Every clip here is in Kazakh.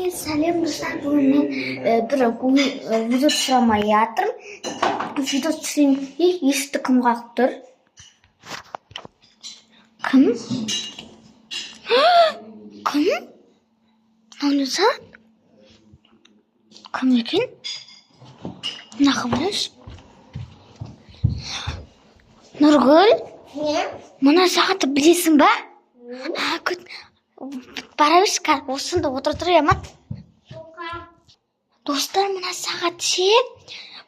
сәлем достар, бүгін мен бір видео түсіремай жатырмын. Видео түсірейін, есікті кім қағып тұр? Кім? Кім? Наулиза? Кім екен? Мына қабылаш? Нұргүл? Мына сағатты білесің ба? Бара берші, осында отыра тұр, ма? Достар, мына сағат ше,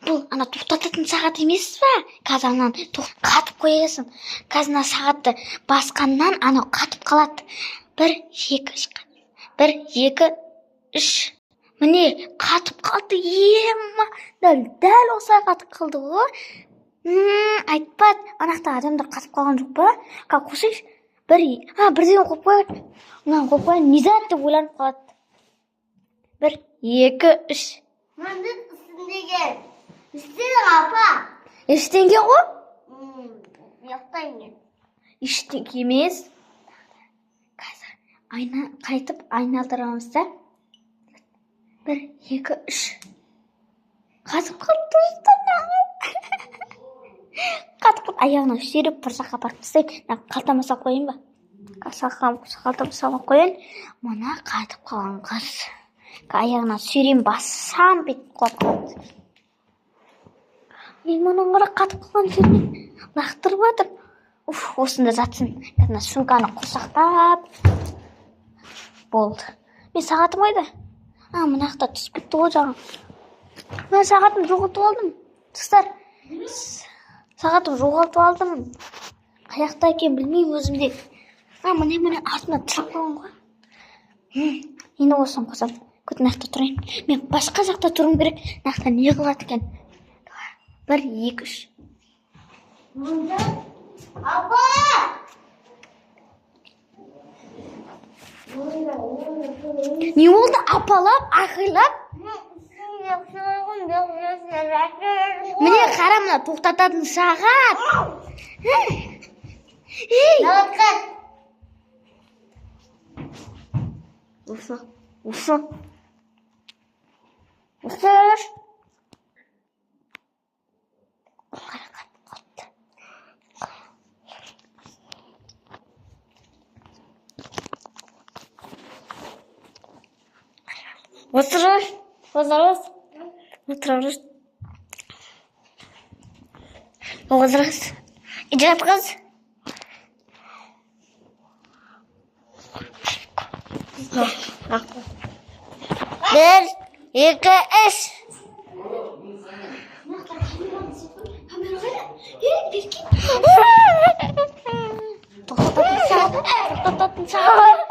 бұл ана тоқтататын сағат емес па? Қазір анан қатып қоясың. Қазір мына сағатты басқаннан анау қатып қалады. 1, 2, 3. Міне, қатып қалды, ема. Дәл осылай қатып қалды ғой. Айтпады, анақта адамдар қатып қалған жоқ па? Қосайшы. Бірден қойып қояды. Мынаны қойып қояды, не зат деп ойланып қалады. 1, 2, 3. Маңдың үстіндеген. Үстінде апа. Ештеңе ғой? Яқтайын. Ештеңе емес. Қазір қайтып айналдырамыз да. 1, 2, 3. Қатып қалды достар. Қатып қалды. Аяғына сүйреп бір жаққа апарып тастайын. Қалтама салып қояйын ба? Қалтама салып қояйын. Мына қатып қалған қыз. Аяғына сүйрейін, бассам бетіп құлап қалады. Мұның қара қатып қалған жеріне лақтырып жатыр. Осында жатсын. Мына сумканы құрсақтап. Болды. Мен сағатым қайда? Мына жақта түсіп кетті ғой жаңа. Мен сағатым жоғалтып алдым. Достар, сағатым жоғалтып алдым. Қаяқта екен білмеймін өзімде. Міне артымда тұрып қалған ғой. Енді осыны қосам. Мына жақта тұрайын. Мен басқа жақта тұрым керек. Мына жақта не қылады екен? 1, 2, 3. Апа! Не болды? Апалап, ақилап? Міне қара, мына тоқтататын сағат. Осы. Отырыңыз. Ижат қыз. 1, 2, 3. Тоқтататын сағат.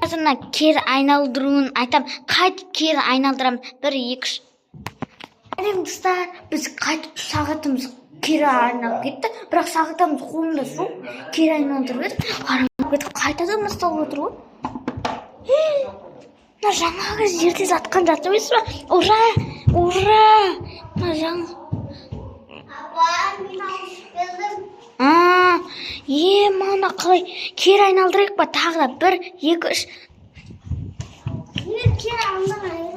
Қазірна кері айналдыруын айтам. Қайтып кері айналдырам. 1, 2, 3. Достар, біз қайтып сағатымыз кері айналып кетті. Бірақ сағатымыз қолында су. Кері айналдырып еді. Қайтадан басталып отыр ғой. Жаңағы жерде жатқан зат емес па? Ура! Жаңа. Апа, мен алып келдім. Мана қалай кері айналдырайық па? Тағы да 1, 2, 3. Мен кері айналдырайын.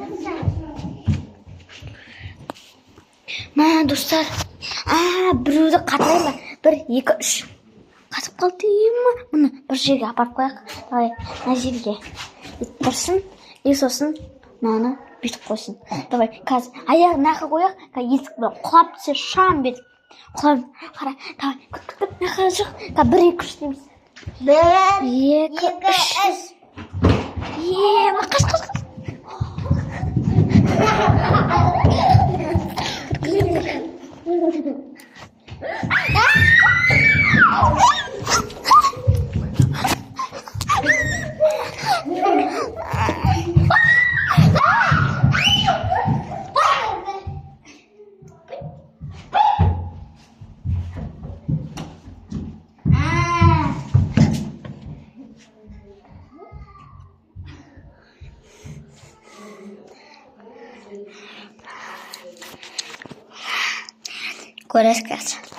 Достар, біреуді қатырайын ба? 1, 2, 3. Қатып қалды ема. Мұны бір жерге апарып қояқ. Давай, мына жерге. Тұрсын, сосын мынаны бүйтіп қойсын. Давай, қазір аяғын нақы қояқ. Есік бір құлап түсе шам бет. Құлап, қара. Давай, күт. Нақы жоқ. 1, 2, 3 дейміз. 1, 2, 3. Қаш. Көресіз.